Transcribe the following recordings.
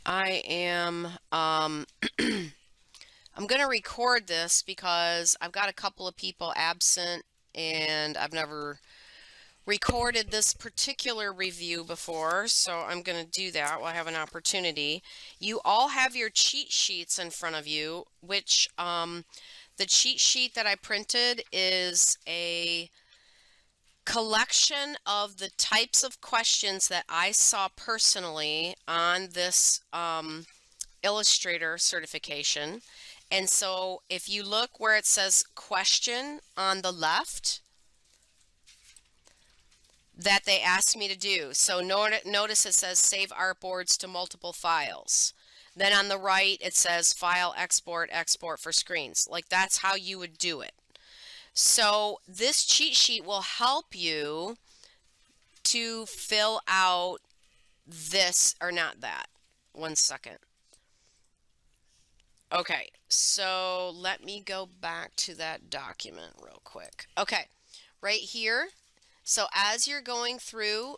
I am I'm going to record this because I've got a couple of people absent and I've never recorded this particular review before, so I'm going to do that while I have an opportunity. You all have your cheat sheets in front of you, which the cheat sheet that I printed is a collection of the types of questions that I saw personally on this Illustrator certification. And so if you look where it says question on the left, that they asked me to do. So notice it says save artboards to multiple files. Then on the right, it says file export, export for screens. Like that's how you would do it. So this cheat sheet will help you to fill out this, or not that. One second. Okay, so let me go back to that document real quick. Okay, right here. So as you're going through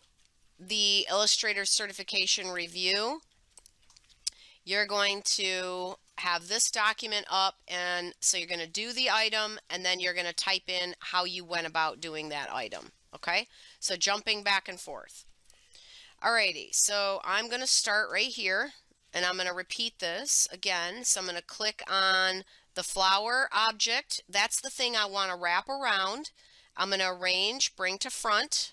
the Illustrator certification review, you're going to have this document up, and so you're going to do the item and then you're going to type in how you went about doing that item. Okay, so jumping back and forth. Alrighty, so I'm going to start right here and I'm going to repeat this again. So I'm going to click on the flower object. That's the thing I want to wrap around. I'm going to arrange, bring to front,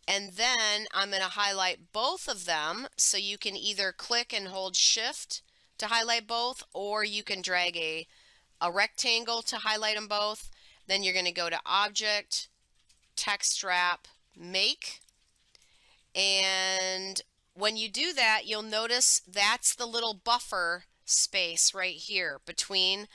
and then I'm going to highlight both of them. So you can either click and hold shift to highlight both, or you can drag a rectangle to highlight them both. Then you're going to go to object, text wrap, make. And when you do that, you'll notice that's the little buffer space right here between,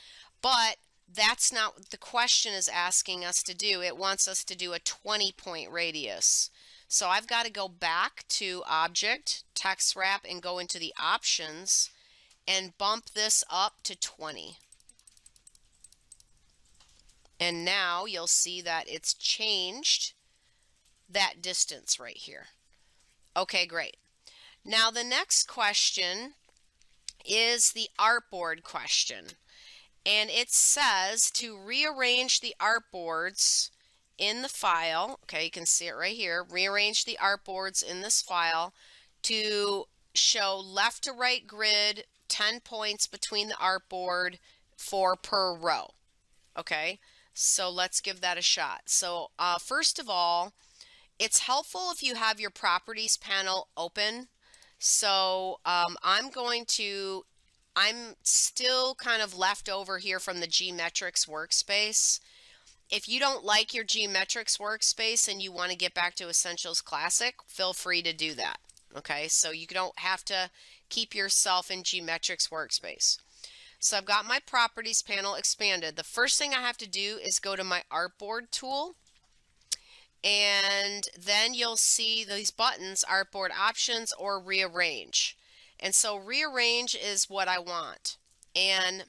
but that's not what the question is asking us to do. It wants us to do a 20-point radius. So I've got to go back to object, text wrap, and go into the options and bump this up to 20. And now you'll see that it's changed that distance right here. Okay, great. Now the next question is the artboard question. And it says to rearrange the artboards in the file. Okay, you can see it right here. Rearrange the artboards in this file to show left to right grid, 10 points between the artboard, 4 per row. Okay, so let's give that a shot. So first of all, it's helpful if you have your properties panel open. So I'm still kind of left over here from the Geometrics workspace. If you don't like your Geometrics workspace and you want to get back to Essentials Classic, feel free to do that. Okay, so you don't have to keep yourself in Geometrics workspace. So I've got my properties panel expanded. The first thing I have to do is go to my artboard tool. And then you'll see these buttons, artboard options or rearrange. And so rearrange is what I want. And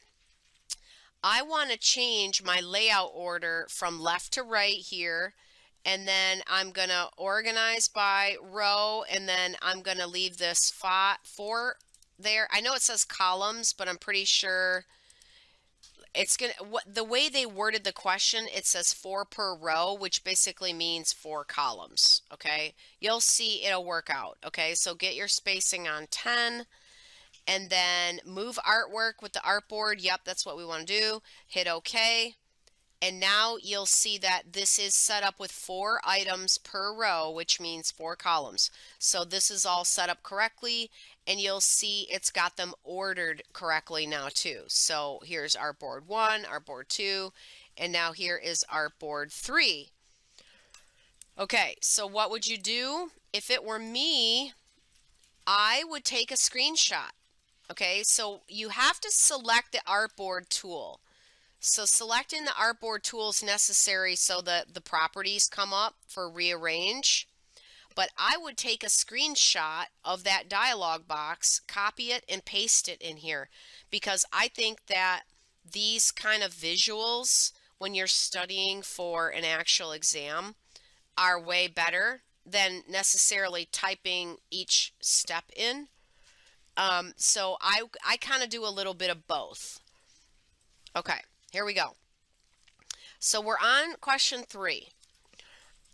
I want to change my layout order from left to right here. And then I'm going to organize by row, and then I'm going to leave this 4 there. I know it says columns, but I'm pretty sure it's gonna, the way they worded the question, it says 4 per row, which basically means 4 columns. Okay, you'll see it'll work out. Okay, so get your spacing on 10 and then move artwork with the artboard. Yep, that's what we want to do. Hit OK. And now you'll see that this is set up with 4 items per row, which means 4 columns. So this is all set up correctly, and you'll see it's got them ordered correctly now too. So here's artboard 1, artboard 2, and now here is artboard 3. Okay, so what would you do? If it were me, I would take a screenshot. Okay, so you have to select the artboard tool. So selecting the artboard tool is necessary so that the properties come up for rearrange. But I would take a screenshot of that dialog box, copy it, and paste it in here, because I think that these kind of visuals, when you're studying for an actual exam, are way better than necessarily typing each step in. So I kind of do a little bit of both. Okay, here we go. So we're on question 3.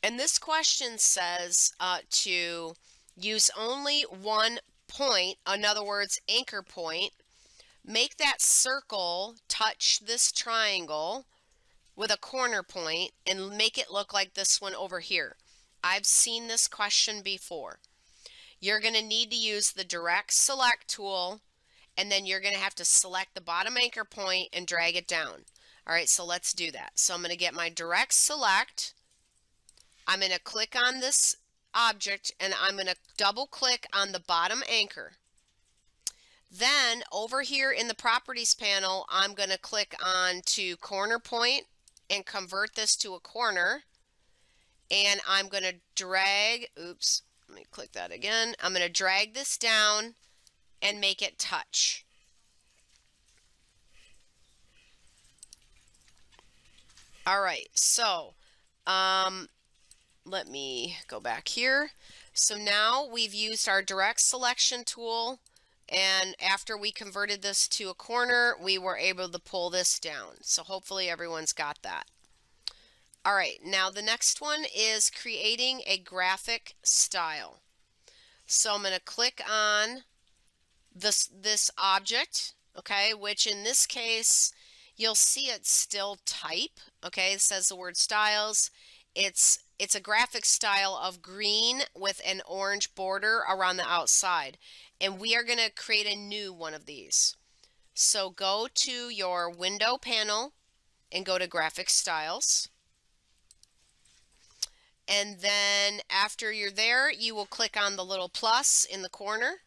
And this question says to use only one point, in other words, anchor point. Make that circle touch this triangle with a corner point and make it look like this one over here. I've seen this question before. You're going to need to use the direct select tool, and then you're going to have to select the bottom anchor point and drag it down. All right, so let's do that. So I'm going to get my direct select. I'm going to click on this object and I'm going to double click on the bottom anchor. Then over here in the properties panel, I'm going to click on to corner point and convert this to a corner. And I'm going to drag, oops, let me click that again. I'm going to drag this down and make it touch. All right, so let me go back here. So now we've used our direct selection tool, and after we converted this to a corner, we were able to pull this down. So hopefully everyone's got that. All right, now the next one is creating a graphic style. So I'm going to click on this object, okay, which in this case, you'll see it's still type, okay, it says the word styles. It's a graphic style of green with an orange border around the outside. And we are going to create a new one of these. So go to your window panel and go to graphic styles. And then after you're there, you will click on the little plus in the corner.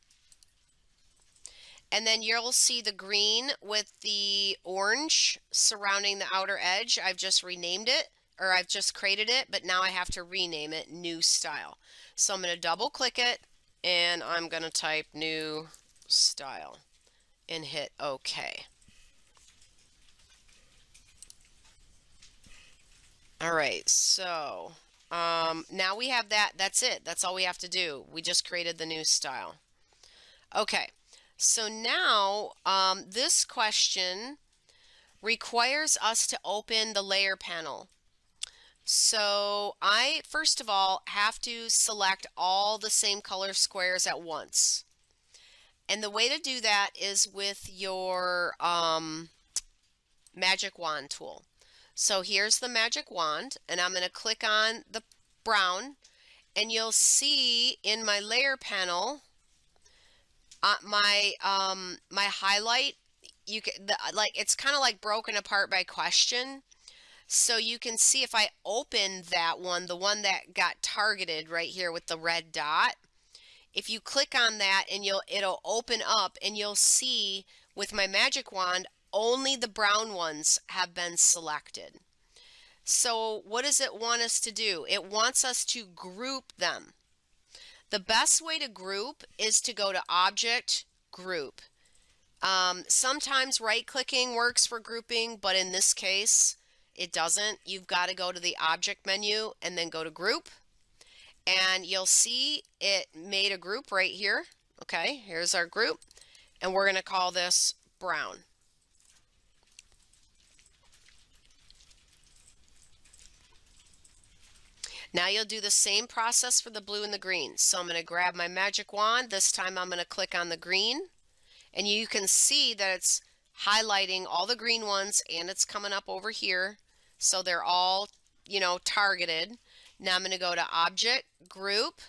And then you'll see the green with the orange surrounding the outer edge. I've just renamed it, or I've just created it, but now I have to rename it new style. So I'm going to double click it and I'm going to type new style and hit OK. All right, so now we have that. That's it. That's all we have to do. We just created the new style. Okay, so now this question requires us to open the layer panel. So I, first of all, have to select all the same color squares at once. And the way to do that is with your magic wand tool. So here's the magic wand, and I'm going to click on the brown, and you'll see in my layer panel, my highlight, it's kind of like broken apart by question. So you can see if I open that one, the one that got targeted right here with the red dot, if you click on that and it'll open up, and you'll see with my magic wand only the brown ones have been selected. So what does it want us to do? It wants us to group them. The best way to group is to go to Object, Group. Sometimes right-clicking works for grouping, but in this case, it doesn't. You've got to go to the Object menu and then go to Group. And you'll see it made a group right here. Okay, here's our group. And we're going to call this brown. Now you'll do the same process for the blue and the green. So I'm going to grab my magic wand. This time I'm going to click on the green. And you can see that it's highlighting all the green ones, and it's coming up over here. So they're all, targeted. Now I'm going to go to Object, Group,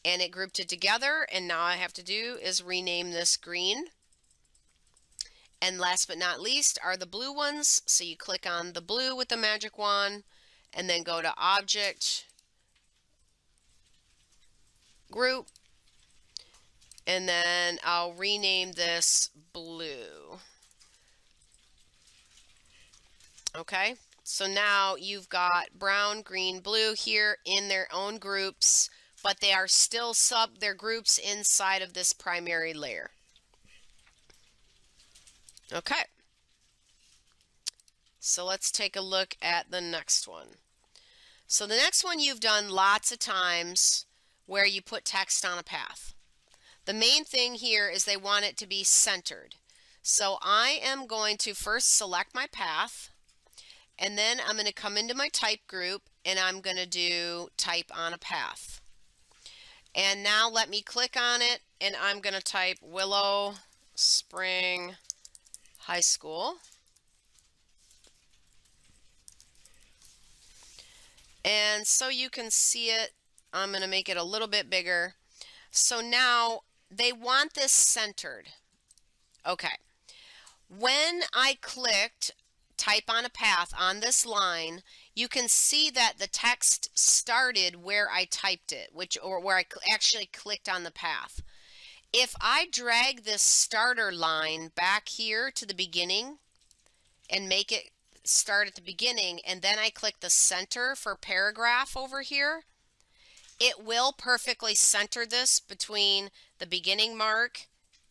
and it grouped it together. And now all I have to do is rename this green. And last but not least are the blue ones. So you click on the blue with the magic wand, and then go to Object, Group, and then I'll rename this blue. Okay, so now you've got brown, green, blue here in their own groups, but they are still their groups inside of this primary layer. Okay, so let's take a look at the next one. So the next one you've done lots of times, where you put text on a path. The main thing here is they want it to be centered. So I am going to first select my path, and then I'm going to come into my type group and I'm going to do type on a path. And now let me click on it and I'm going to type Willow Spring High School. And so you can see it, I'm going to make it a little bit bigger. So now they want this centered. Okay. When I clicked type on a path on this line, you can see that the text started where I typed it, or where I actually clicked on the path. If I drag this starter line back here to the beginning and make it start at the beginning, and then I click the center for paragraph over here, it will perfectly center this between the beginning mark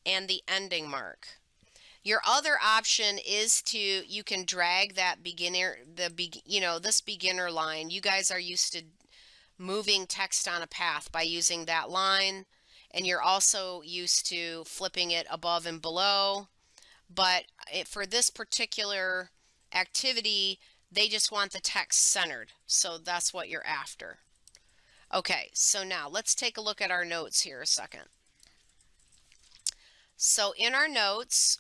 and the ending mark. Your other option is you can drag that this beginner line. You guys are used to moving text on a path by using that line, and you're also used to flipping it above and below. But for this particular activity, they just want the text centered. So that's what you're after. Okay, so now let's take a look at our notes here a second. So in our notes,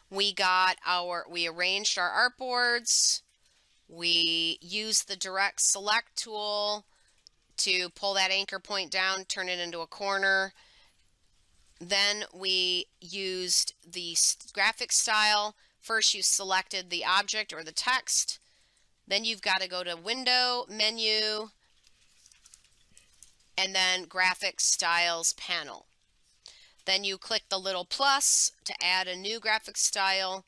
we arranged our artboards. We used the direct select tool to pull that anchor point down, turn it into a corner. Then we used the graphic style. First you selected the object or the text. Then you've got to go to Window, Menu, and then Graphic Styles panel. Then you click the little plus to add a new graphic style,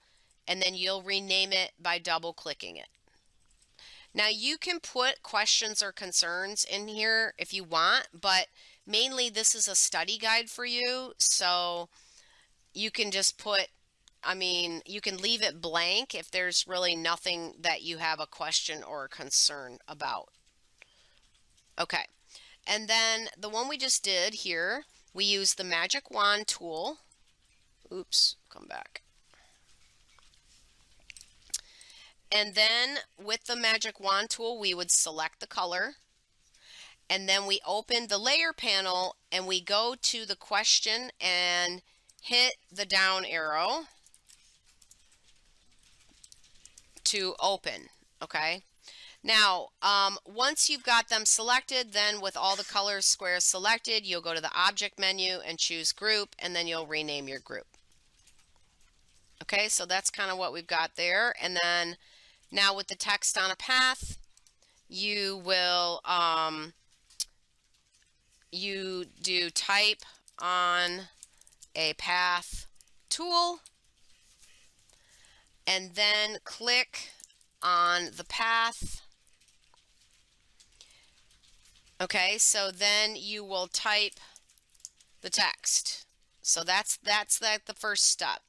and then you'll rename it by double clicking it. Now you can put questions or concerns in here if you want, but mainly this is a study guide for you, so you can just you can leave it blank if there's really nothing that you have a question or a concern about. Okay, and then the one we just did here, we use the magic wand tool. Oops, come back. And then with the magic wand tool, we would select the color. And then we open the layer panel and we go to the question and hit the down arrow to open. Okay. Now, once you've got them selected, then with all the colors squares selected, you'll go to the object menu and choose group, and then you'll rename your group. Okay, so that's kind of what we've got there. And then now with the text on a path, you will you do type on a path tool, and then click on the path. Okay, so then you will type the text. So that's the first step.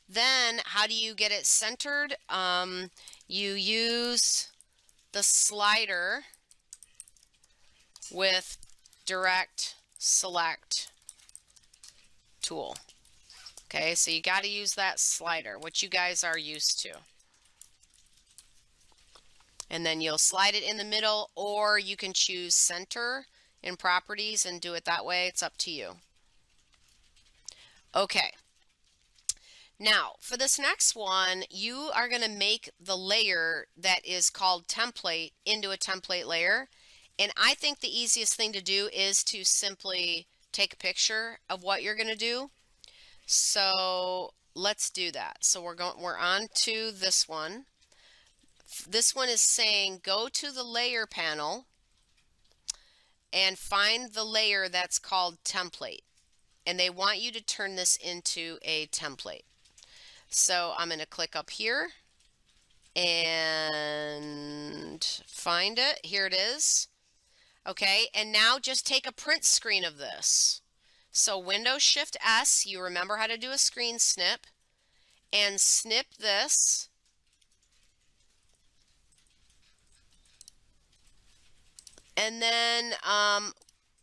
Then how do you get it centered? You use the slider with direct select tool. Okay, so you got to use that slider, which you guys are used to. And then you'll slide it in the middle, or you can choose center in properties and do it that way. It's up to you. Okay. Now, for this next one, you are going to make the layer that is called template into a template layer. And I think the easiest thing to do is to simply take a picture of what you're going to do. So let's do that. So we're on to this one. This one is saying go to the layer panel and find the layer that's called template. And they want you to turn this into a template. So I'm going to click up here and find it. Here it is. Okay, and now just take a print screen of this. So Windows Shift S, you remember how to do a screen snip, and snip this. And then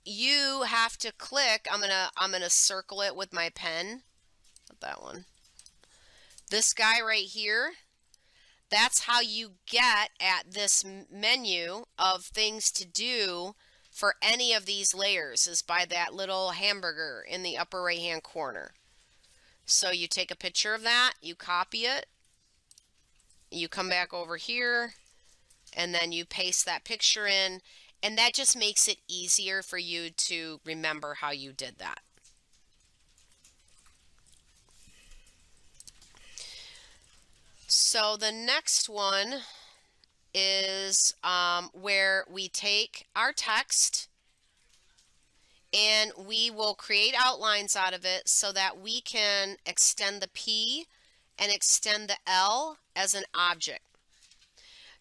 you have to click, I'm gonna circle it with my pen, not that one. This guy right here, that's how you get at this menu of things to do for any of these layers, is by that little hamburger in the upper right hand corner. So you take a picture of that, you copy it, you come back over here, and then you paste that picture in, and that just makes it easier for you to remember how you did that. So the next one is where we take our text and we will create outlines out of it so that we can extend the P and extend the L as an object.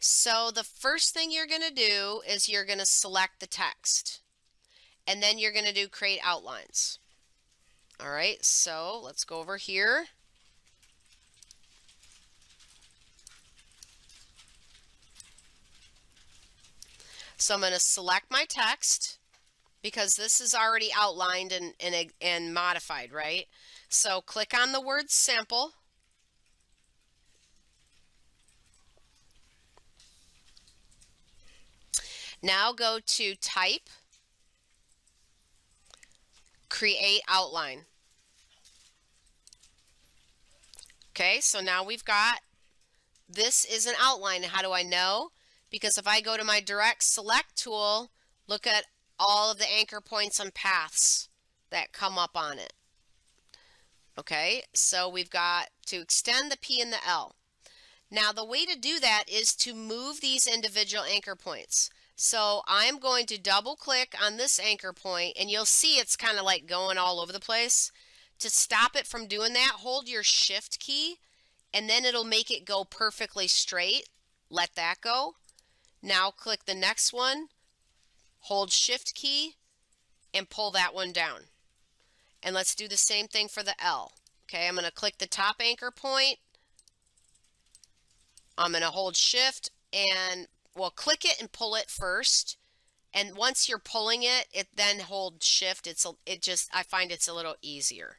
So the first thing you're going to do is you're going to select the text, and then you're going to do create outlines. All right, so let's go over here. So I'm going to select my text because this is already outlined and modified, right? So click on the word sample. Now go to type, create outline. Okay, so now we've got, this is an outline. How do I know? Because if I go to my direct select tool, look at all of the anchor points and paths that come up on it. Okay, so we've got to extend the P and the L. Now the way to do that is to move these individual anchor points. So I'm going to double click on this anchor point, and you'll see it's kind of like going all over the place. To stop it from doing that, hold your shift key, and then it'll make it go perfectly straight. Let that go. Now click the next one, hold shift key, and pull that one down. And let's do the same thing for the L. Okay, I'm going to click the top anchor point. I'm going to hold shift and, well, click it and pull it first. And once you're pulling it, then hold shift. I find it's a little easier.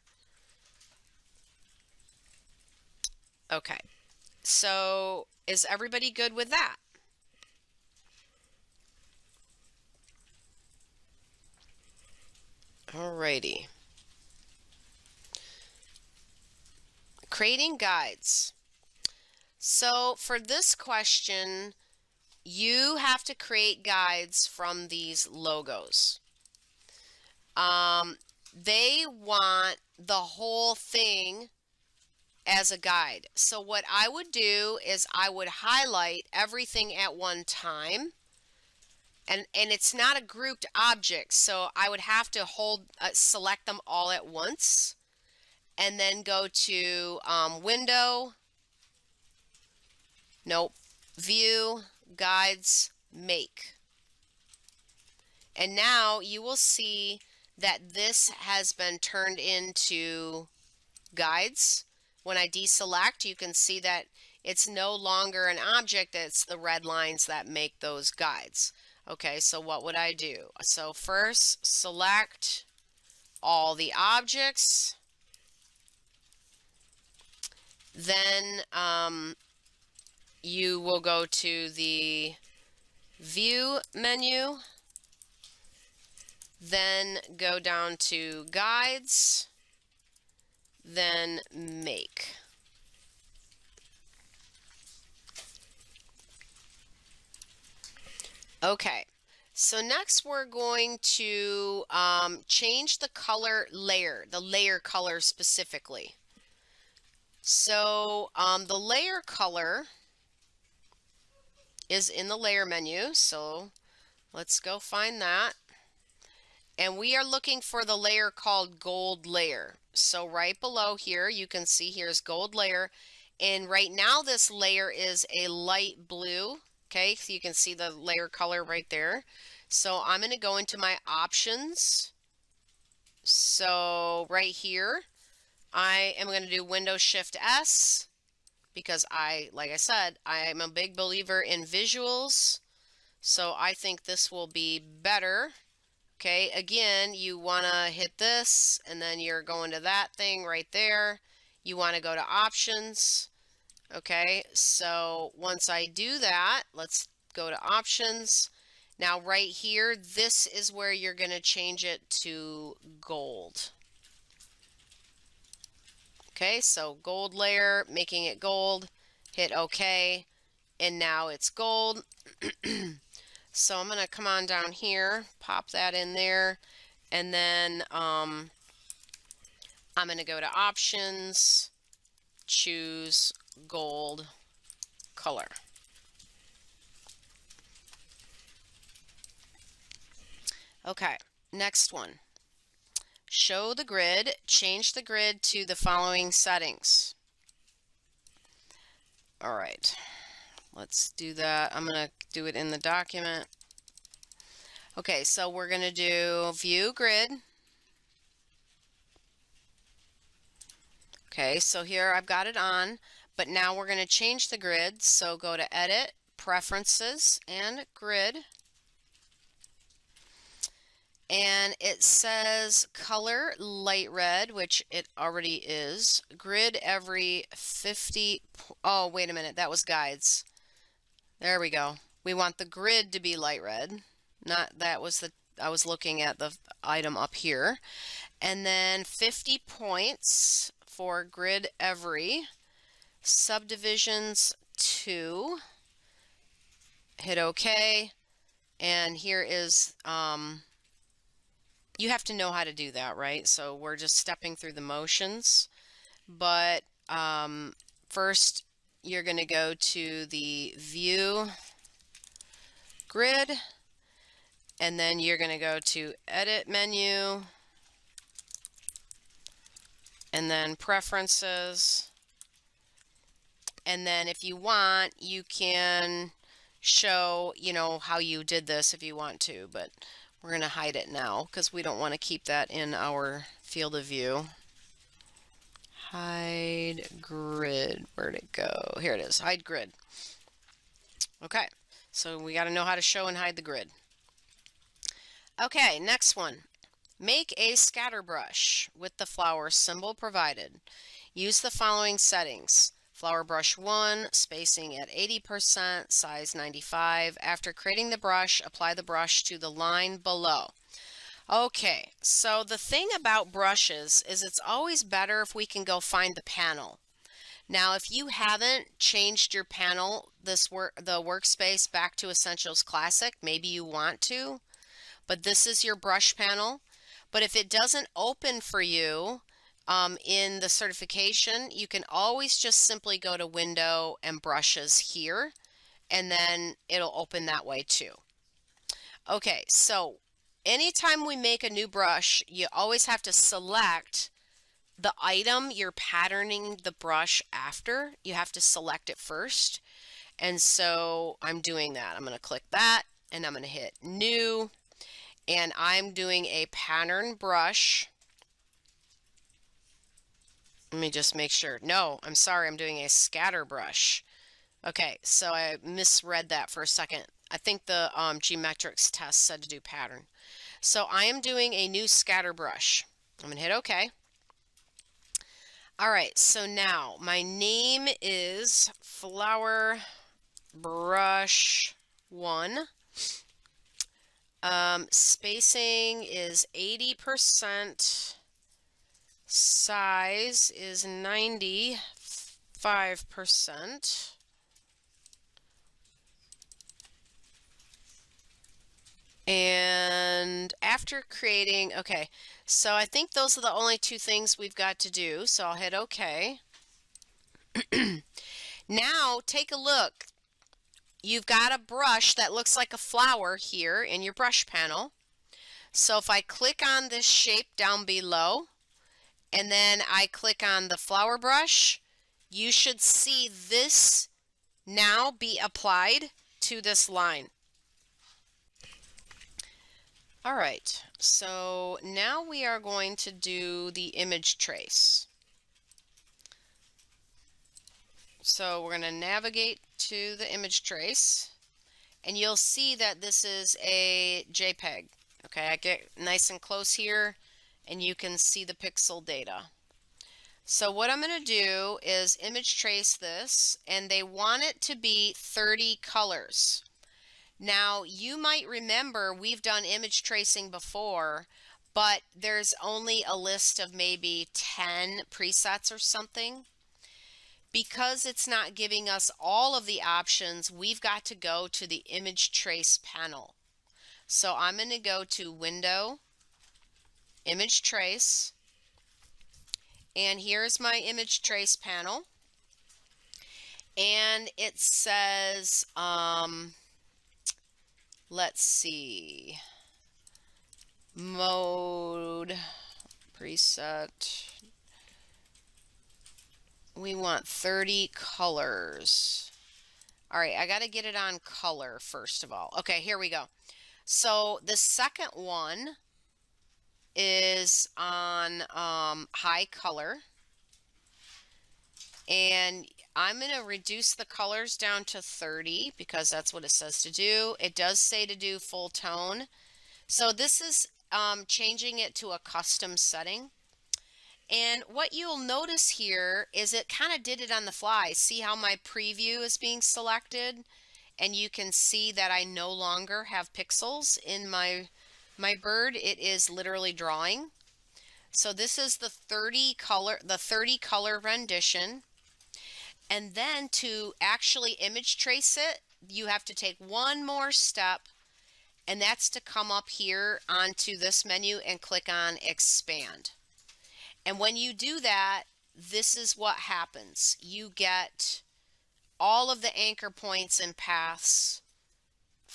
Okay, so is everybody good with that? Alrighty. Creating guides. So for this question, you have to create guides from these logos. They want the whole thing as a guide. So what I would do is I would highlight everything at one time. And it's not a grouped object, so I would have to select them all at once, and then go to Window, nope, View, Guides, Make. And now you will see that this has been turned into guides. When I deselect, you can see that it's no longer an object, it's the red lines that make those guides. Okay, so what would I do? So first, select all the objects. Then you will go to the View menu. Then go down to Guides. Then Make. Okay, so next we're going to change the color layer, the layer color specifically. So the layer color is in the layer menu, so let's go find that. And we are looking for the layer called gold layer. So right below here, you can see here's gold layer. And right now this layer is a light blue. Okay, so you can see the layer color right there. So I'm going to go into my options. So right here, I am going to do Windows Shift S because like I said, I am a big believer in visuals. So I think this will be better Okay, again, you want to hit this, and then you're going to that thing right there. You want to go to options. Okay, so once I do that, let's go to options. Now right here, this is where you're going to change it to gold. Okay, so gold layer, making it gold, hit OK, and now it's gold. So I'm going to come on down here, pop that in there, and then I'm going to go to options, choose gold color. Okay, next one. Show the grid, change the grid to the following settings. All right, let's do that. I'm going to do it in the document. Okay, so we're going to do view grid. Okay, so here I've got it on, but now we're going to change the grid. So go to edit, preferences, and grid. And it says color light red, which it already is. Grid every 50. Oh, wait a minute. That was guides. There we go. We want the grid to be light red. Not that was the, I was looking at the item up here. And then 50 points for grid every. Subdivisions 2. Hit OK. And here is you have to know how to do that, right? So we're just stepping through the motions. But first, you're going to go to the view grid, and then you're going to go to edit menu, and then preferences. And then if you want, you can show, you know, how you did this if you want to, but we're going to hide it now because we don't want to keep that in our field of view. Hide grid. Where'd it go? Here it is. Hide grid. Okay, so we got to know how to show and hide the grid. Okay, next one. Make a scatter brush with the flower symbol provided. Use the following settings. Flower brush 1, spacing at 80%, size 95. After creating the brush, apply the brush to the line below. Okay, so the thing about brushes is it's always better if we can go find the panel. Now, if you haven't changed your panel, the workspace back to Essentials Classic, maybe you want to, but this is your brush panel. But if it doesn't open for you in the certification, you can always just simply go to Window and Brushes here, and then it'll open that way too. Okay, so anytime we make a new brush, you always have to select the item you're patterning the brush after. You have to select it first. And so I'm doing that. I'm going to click that, and I'm going to hit New, and I'm doing a pattern brush. Let me just make sure. No, I'm sorry, I'm doing a scatter brush. Okay, so I misread that for a second. I think the geometrics test said to do pattern. So I am doing a new scatter brush. I'm going to hit OK. All right, so now my name is Flower Brush 1. Spacing is 80%. Size is 95%. And after creating, okay, so I think those are the only two things we've got to do. So I'll hit OK. Now take a look. You've got a brush that looks like a flower here in your brush panel. So if I click on this shape down below, and then I click on the flower brush, you should see this now be applied to this line. All right, so now we are going to do the image trace. So we're going to navigate to the image trace, and you'll see that this is a JPEG. Okay, I get nice and close here and you can see the pixel data. So what I'm going to do is image trace this, and they want it to be 30 colors. Now, you might remember we've done image tracing before, but there's only a list of maybe 10 presets or something. Because it's not giving us all of the options, we've got to go to the image trace panel. So I'm going to go to Window, Image Trace, and here's my image trace panel. And it says, let's see, mode, preset. We want 30 colors. All right, I got to get it on color first of all. Okay, here we go. So the second one is on high color. And I'm going to reduce the colors down to 30 because that's what it says to do. It does say to do full tone. So this is changing it to a custom setting. And what you'll notice here is it kind of did it on the fly. See how my preview is being selected? And you can see that I no longer have pixels in my bird. It is literally drawing. So this is the 30 color rendition. And then to actually image trace it, you have to take one more step, and that's to come up here onto this menu and click on Expand. And when you do that, this is what happens. You get all of the anchor points and paths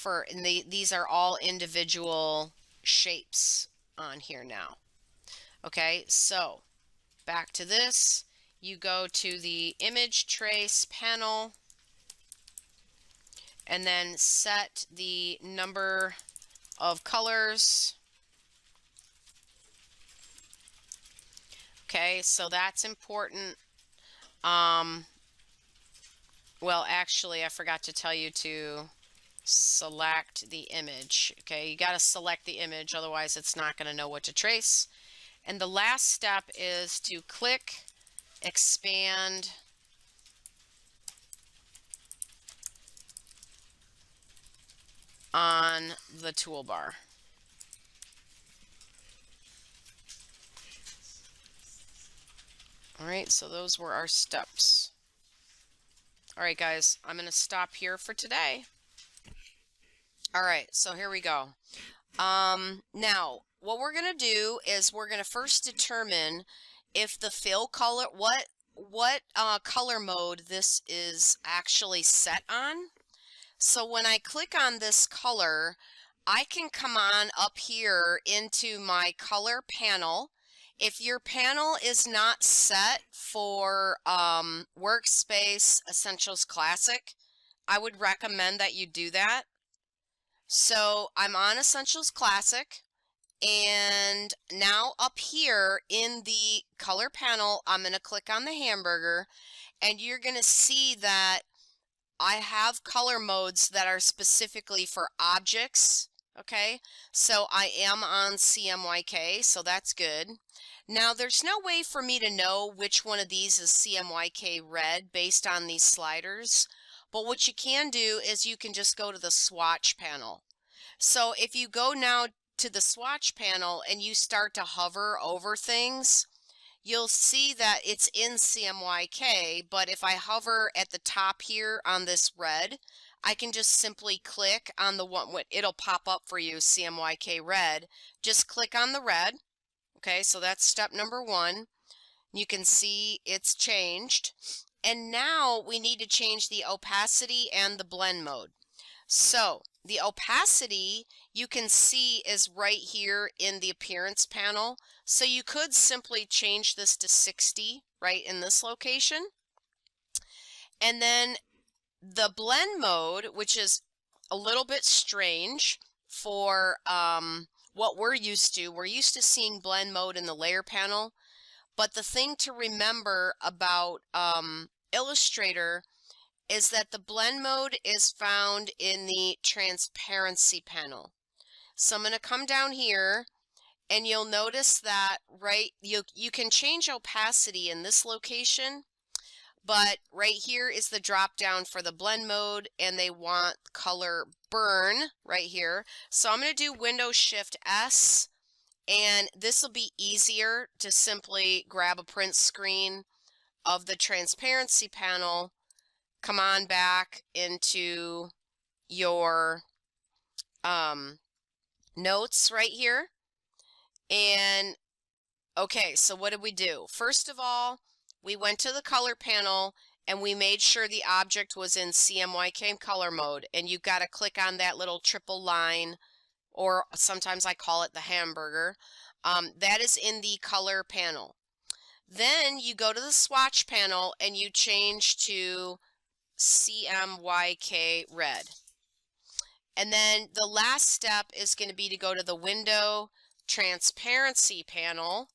and these are all individual shapes on here now. Okay, so back to this. You go to the image trace panel and then set the number of colors. Okay, so that's important. Well, actually, I forgot to tell you to select the image. Okay, you got to select the image, otherwise it's not going to know what to trace. And the last step is to click Expand on the toolbar. All right, so those were our steps. All right, guys, I'm going to stop here for today. All right, so here we go. Now, what we're going to do is we're going to first determine if the fill color, what color mode this is actually set on. So when I click on this color, I can come on up here into my color panel. If your panel is not set for Workspace Essentials Classic, I would recommend that you do that. So I'm on Essentials Classic, and now up here in the color panel, I'm going to click on the hamburger, and you're going to see that I have color modes that are specifically for objects. Okay, so I am on CMYK, so that's good. Now there's no way for me to know which one of these is CMYK red based on these sliders, but what you can do is you can just go to the swatch panel. So if you go now to the swatch panel and you start to hover over things, you'll see that it's in CMYK, but if I hover at the top here on this red, I can just simply click on the one, it'll pop up for you, CMYK red. Just click on the red. Okay, so that's step number one. You can see it's changed. And now we need to change the opacity and the blend mode. So the opacity you can see is right here in the appearance panel. So you could simply change this to 60 right in this location. And then the blend mode, which is a little bit strange for what we're used to seeing blend mode in the layer panel. But the thing to remember about Illustrator is that the blend mode is found in the transparency panel. So I'm going to come down here, and you'll notice that you can change opacity in this location, but right here is the drop down for the blend mode, and they want color burn right here. So I'm going to do Windows Shift S, and this will be easier to simply grab a print screen of the transparency panel, come on back into your notes right here. And okay, so what did we do? First of all, we went to the color panel and we made sure the object was in CMYK color mode, and you got to click on that little triple line, or sometimes I call it the hamburger. That is in the color panel. Then you go to the swatch panel and you change to CMYK red. And then the last step is going to be to go to the window transparency panel,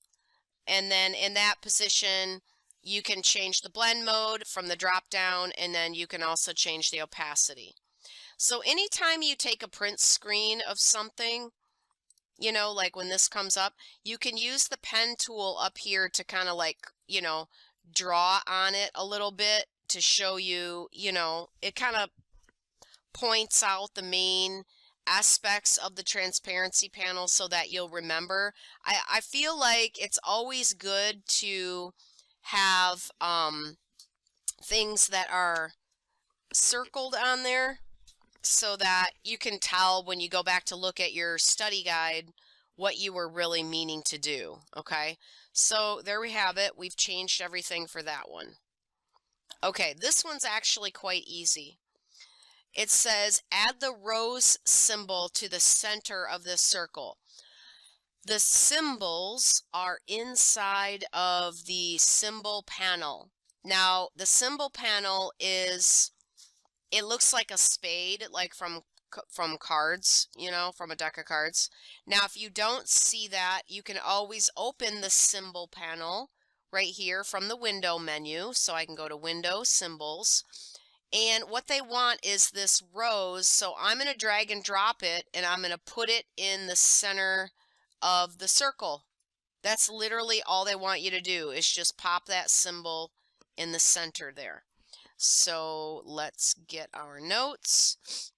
and then in that position you can change the blend mode from the drop down, and then you can also change the opacity. So anytime you take a print screen of something, you know, like when this comes up, you can use the pen tool up here to kind of like, you know, draw on it a little bit to show you, you know, it kind of points out the main aspects of the transparency panel so that you'll remember. I feel like it's always good to have things that are circled on there so that you can tell when you go back to look at your study guide what you were really meaning to do. Okay, so there we have it. We've changed everything for that one. Okay, this one's actually quite easy. It says add the rose symbol to the center of this circle. The symbols are inside of the symbol panel. Now, the symbol panel is, it looks like a spade, like from cards, you know, from a deck of cards. Now, if you don't see that, you can always open the symbol panel right here from the window menu. So I can go to Window, Symbols. And what they want is this rose, so I'm going to drag and drop it, and I'm going to put it in the center of the circle. That's literally all they want you to do, is just pop that symbol in the center there. So let's get our notes.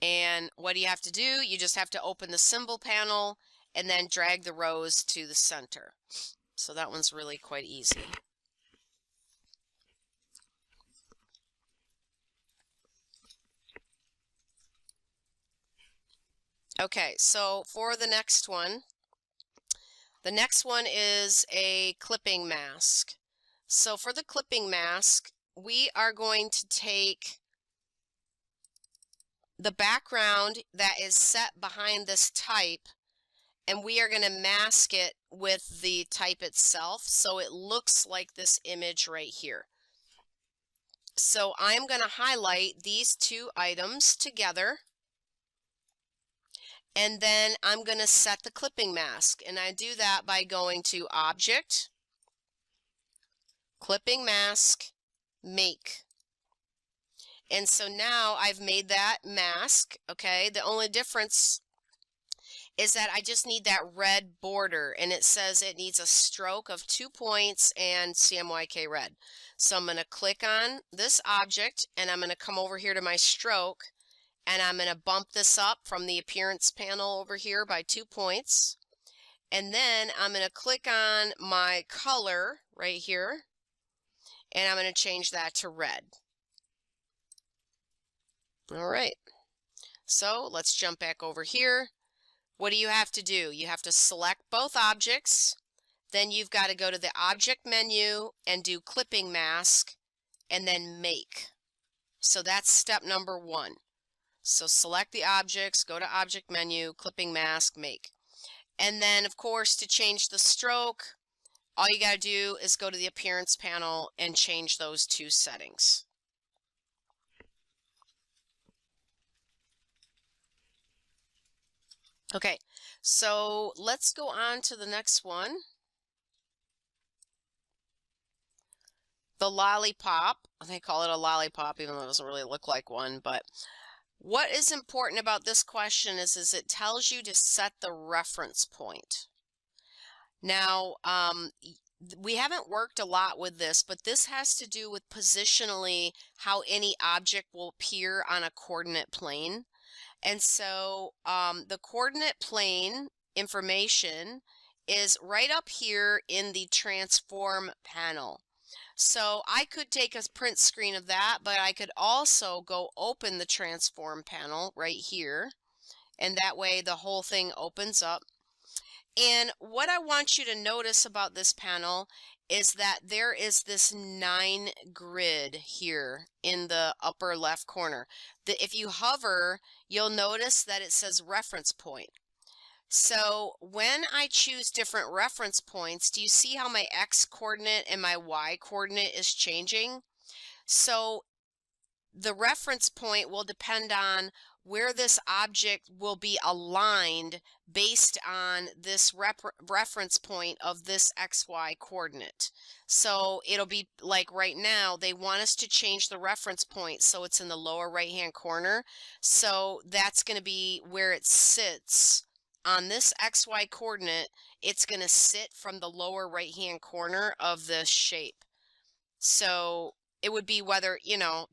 And what do you have to do? You just have to open the symbol panel and then drag the rose to the center. So that one's really quite easy. Okay, so for the next one is a clipping mask. So for the clipping mask, we are going to take the background that is set behind this type, and we are going to mask it with the type itself so it looks like this image right here. So I'm going to highlight these two items together, and then I'm going to set the clipping mask, and I do that by going to Object, Clipping Mask, Make. And so now I've made that mask, okay? The only difference is that I just need that red border, and it says it needs a stroke of 2 points and CMYK red. So I'm going to click on this object, and I'm going to come over here to my stroke, and I'm going to bump this up from the appearance panel over here by 2 points. And then I'm going to click on my color right here, and I'm going to change that to red. All right, so let's jump back over here. What do you have to do? You have to select both objects, then you've got to go to the object menu and do clipping mask, and then make. So that's step number 1. So select the objects, go to object menu, clipping mask, make. And then of course to change the stroke, all you got to do is go to the appearance panel and change those 2 settings. Okay, so let's go on to the next one. The lollipop. They call it a lollipop even though it doesn't really look like one, but What is important about this question is it tells you to set the reference point. Now, we haven't worked a lot with this, but this has to do with positionally how any object will appear on a coordinate plane. And so the coordinate plane information is right up here in the transform panel. So I could take a print screen of that, but I could also go open the transform panel right here. And that way the whole thing opens up. And what I want you to notice about this panel is that there is this 9 grid here in the upper left corner. If you hover, you'll notice that it says reference point. So when I choose different reference points, do you see how my X coordinate and my Y coordinate is changing? So the reference point will depend on where this object will be aligned based on this reference point of this XY coordinate. So it'll be like right now, they want us to change the reference point so it's in the lower right-hand corner. So that's going to be where it sits. On this XY coordinate, it's going to sit from the lower right-hand corner of the shape. So it would be whether, you know,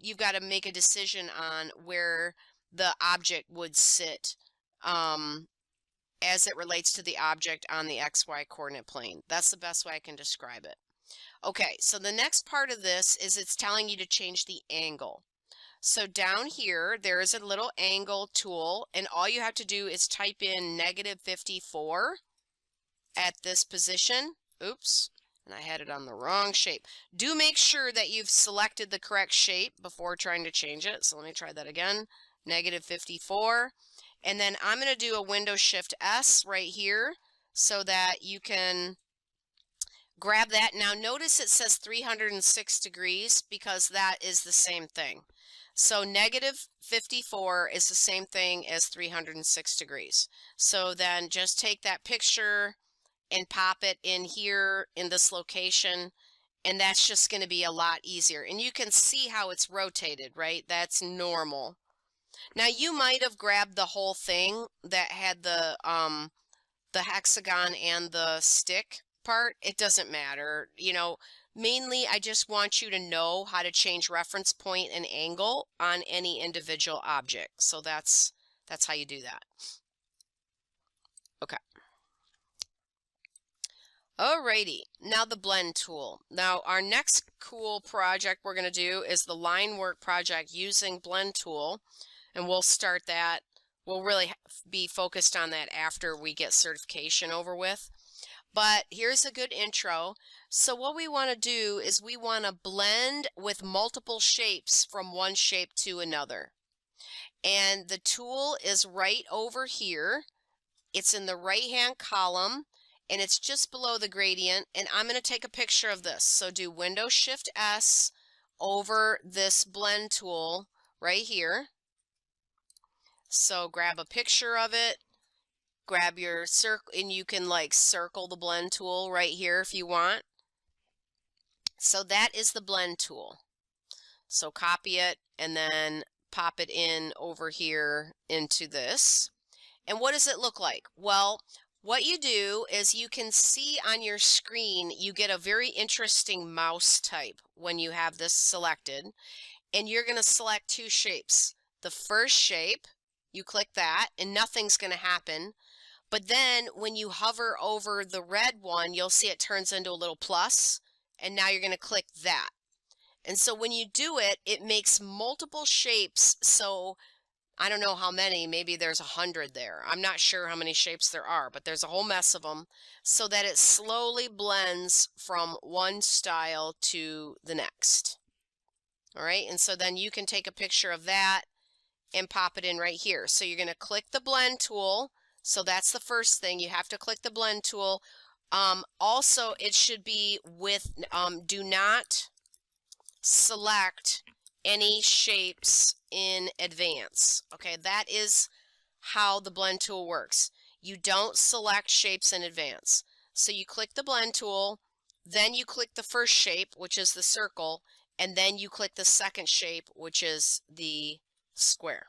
you've got to make a decision on where the object would sit as it relates to the object on the XY coordinate plane. That's the best way I can describe it. Okay, so the next part of this is it's telling you to change the angle. So down here, there is a little angle tool, and all you have to do is type in -54 at this position. Oops. And I had it on the wrong shape. Do make sure that you've selected the correct shape before trying to change it. So let me try that again. -54. And then I'm going to do a Windows Shift S right here so that you can grab that. Now notice it says 306 degrees because that is the same thing. So -54 is the same thing as 306 degrees. So then just take that picture and pop it in here in this location, and that's just going to be a lot easier. And you can see how it's rotated, right? That's normal. Now you might have grabbed the whole thing that had the hexagon and the stick part. It doesn't matter. You know, mainly I just want you to know how to change reference point and angle on any individual object. So that's how you do that. Okay. Alrighty, now the blend tool. Now our next cool project we're going to do is the line work project using blend tool, and we'll start that. We'll really be focused on that after we get certification over with. But here's a good intro. So what we want to do is we want to blend with multiple shapes from one shape to another. And the tool is right over here. It's in the right-hand column, and it's just below the gradient, and I'm going to take a picture of this. So do Windows Shift S over this blend tool right here. So grab a picture of it, grab your circle, and you can like circle the blend tool right here if you want. So that is the blend tool. So copy it and then pop it in over here into this. And what does it look like? Well, what you do is you can see on your screen, you get a very interesting mouse type when you have this selected. And you're going to select two shapes. The first shape, you click that and nothing's going to happen. But then when you hover over the red one, you'll see it turns into a little plus. And now you're going to click that. And so when you do it, it makes multiple shapes. So I don't know how many, maybe there's 100 there. I'm not sure how many shapes there are, but there's a whole mess of them, so that it slowly blends from one style to the next. All right, and so then you can take a picture of that and pop it in right here. So you're going to click the blend tool. So that's the first thing. You have to click the blend tool. Also, it should be with, do not select any shapes in advance. Okay, that is how the blend tool works. You don't select shapes in advance. So you click the blend tool, then you click the first shape, which is the circle, and then you click the second shape, which is the square.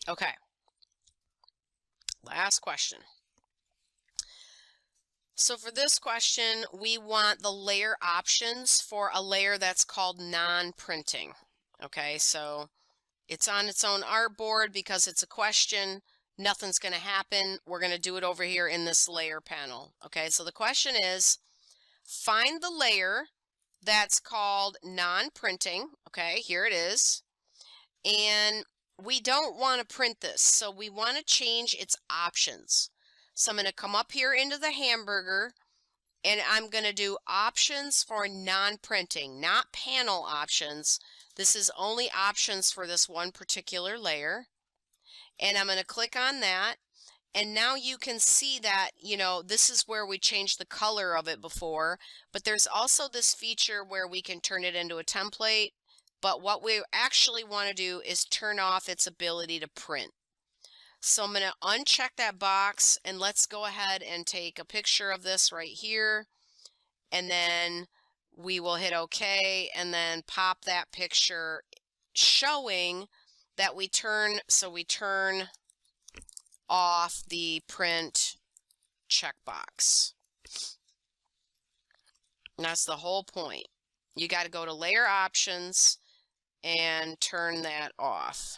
Okay. Last question. So for this question, we want the layer options for a layer that's called non-printing. Okay, so it's on its own artboard because it's a question. Nothing's going to happen. We're going to do it over here in this layer panel. Okay, so the question is, find the layer that's called non-printing. Okay, here it is. And we don't want to print this, so we want to change its options. So I'm going to come up here into the hamburger, and I'm going to do options for non-printing, not panel options. This is only options for this one particular layer. And I'm going to click on that. And now you can see that, you know, this is where we changed the color of it before, but there's also this feature where we can turn it into a template. But what we actually want to do is turn off its ability to print. So I'm going to uncheck that box, and let's go ahead and take a picture of this right here. And then we will hit OK and then pop that picture showing that we turn off the print checkbox. And that's the whole point. You got to go to layer options and turn that off.